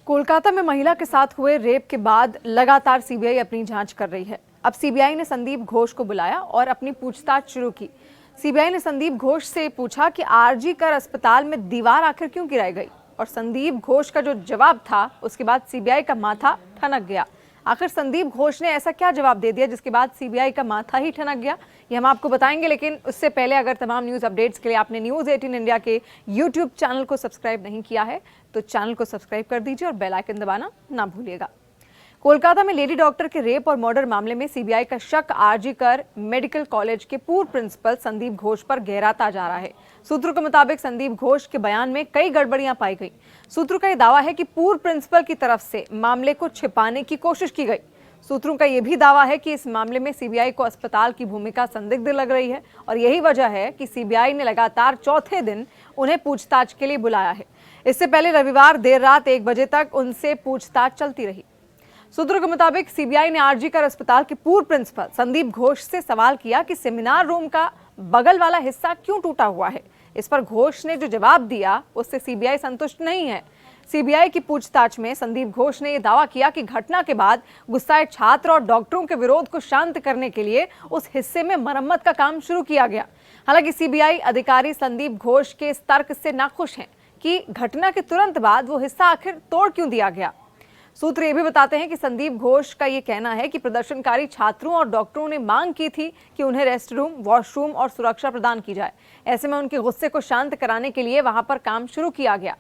कोलकाता में महिला के साथ हुए रेप के बाद लगातार सीबीआई अपनी जांच कर रही है। अब सीबीआई ने संदीप घोष को बुलाया और अपनी पूछताछ शुरू की। सीबीआई ने संदीप घोष से पूछा कि आरजी कर अस्पताल में दीवार आखिर क्यों गिराई गई, और संदीप घोष का जो जवाब था उसके बाद सीबीआई का माथा ठनक गया। आखिर संदीप घोष ने ऐसा क्या जवाब दे दिया जिसके बाद सीबीआई का माथा ही ठनक गया, ये हम आपको बताएंगे। लेकिन उससे पहले अगर तमाम न्यूज़ अपडेट्स के लिए आपने न्यूज़ 18 इंडिया के यूट्यूब चैनल को सब्सक्राइब नहीं किया है तो चैनल को सब्सक्राइब कर दीजिए और बेल आइकन दबाना ना भूलिएगा। कोलकाता में लेडी डॉक्टर के रेप और मर्डर मामले में सीबीआई का शक आरजी कर मेडिकल कॉलेज के पूर्व प्रिंसिपल संदीप घोष पर गहराता जा रहा है। सूत्रों के मुताबिक संदीप घोष के बयान में कई गड़बड़ियां पाई गई। सूत्रों का यह दावा है कि पूर्व प्रिंसिपल की तरफ से मामले को छिपाने की कोशिश की गई। सूत्रों का यह भी दावा है कि इस मामले में सीबीआई को अस्पताल की भूमिका संदिग्ध लग रही है और यही वजह है कि सीबीआई ने लगातार चौथे दिन उन्हें पूछताछ के लिए बुलाया है। इससे पहले रविवार देर रात 1 बजे तक उनसे पूछताछ चलती रही। सूत्रों के मुताबिक सीबीआई ने आरजी कर अस्पताल के पूर्व प्रिंसिपल संदीप घोष से सवाल किया कि सेमिनार रूम का बगल वाला हिस्सा क्यों टूटा हुआ है। इस पर घोष ने जो जवाब दिया उससे सीबीआई संतुष्ट नहीं है। सीबीआई की पूछताछ में संदीप घोष ने यह दावा किया कि घटना के बाद गुस्साए छात्र और डॉक्टरों के विरोध को शांत करने के लिए उस हिस्से में मरम्मत का काम शुरू किया गया। हालांकि सीबीआई अधिकारी संदीप घोष के इस तर्क से नाखुश हैं कि घटना के तुरंत बाद वो हिस्सा आखिर तोड़ क्यों दिया गया। सूत्र ये भी बताते हैं कि संदीप घोष का ये कहना है कि प्रदर्शनकारी छात्रों और डॉक्टरों ने मांग की थी कि उन्हें रेस्ट रूम, वॉशरूम और सुरक्षा प्रदान की जाए। ऐसे में उनके गुस्से को शांत कराने के लिए वहां पर काम शुरू किया गया।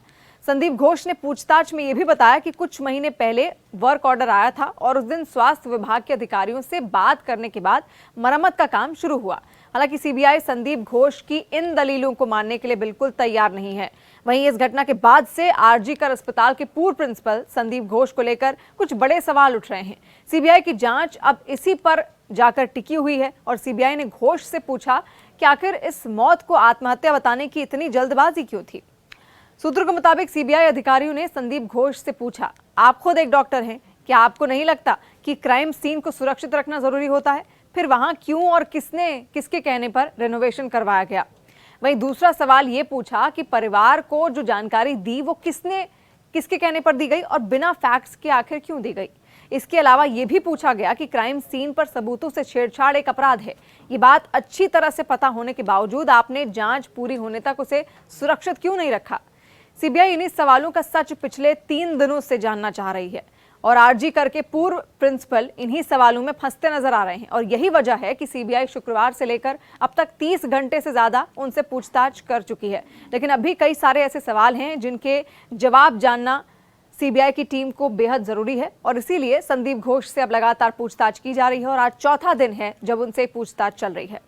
संदीप घोष ने पूछताछ में यह भी बताया कि कुछ महीने पहले वर्क ऑर्डर आया था और उस दिन स्वास्थ्य विभाग के अधिकारियों से बात करने के बाद मरम्मत का काम शुरू हुआ। हालांकि सीबीआई संदीप घोष की इन दलीलों को मानने के लिए बिल्कुल तैयार नहीं है। वहीं इस घटना के बाद से आरजी कर अस्पताल के पूर्व प्रिंसिपल संदीप घोष को लेकर कुछ बड़े सवाल उठ रहे हैं। सीबीआई की जांच अब इसी पर जाकर टिकी हुई है और सीबीआई ने घोष से पूछा कि आखिर इस मौत को आत्महत्या बताने की इतनी जल्दबाजी क्यों थी। सूत्रों के मुताबिक सीबीआई अधिकारियों ने संदीप घोष से पूछा, आप खुद एक डॉक्टर हैं, क्या आपको नहीं लगता कि क्राइम सीन को सुरक्षित रखना जरूरी होता है? फिर वहां क्यों और किसके कहने पर रेनोवेशन करवाया गया? वहीं दूसरा सवाल ये पूछा कि परिवार को जो जानकारी दी वो किसके कहने पर दी गई और बिना फैक्ट्स के आखिर क्यों दी गई? इसके अलावा ये भी पूछा गया कि क्राइम सीन पर सबूतों से छेड़छाड़ एक अपराध है। ये बात अच्छी तरह से पता होने के बावजूद आपने जांच पूरी होने तक उसे सुरक्षित क्यों नहीं रखा? सीबीआई इन्हीं सवालों का सच पिछले 3 दिनों से जानना चाह रही है और आरजी कर के पूर्व प्रिंसिपल इन्हीं सवालों में फंसते नजर आ रहे हैं और यही वजह है कि सीबीआई शुक्रवार से लेकर अब तक 30 घंटे से ज्यादा उनसे पूछताछ कर चुकी है। लेकिन अभी कई सारे ऐसे सवाल हैं जिनके जवाब जानना सीबीआई की टीम को बेहद जरूरी है और इसीलिए संदीप घोष से अब लगातार पूछताछ की जा रही है और आज चौथा दिन है जब उनसे पूछताछ चल रही है।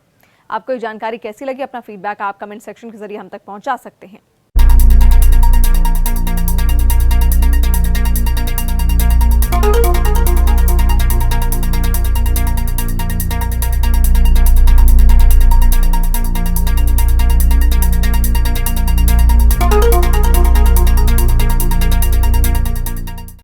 आपको ये जानकारी कैसी लगी? अपना फीडबैक आप कमेंट सेक्शन के जरिए हम तक पहुंचा सकते हैं।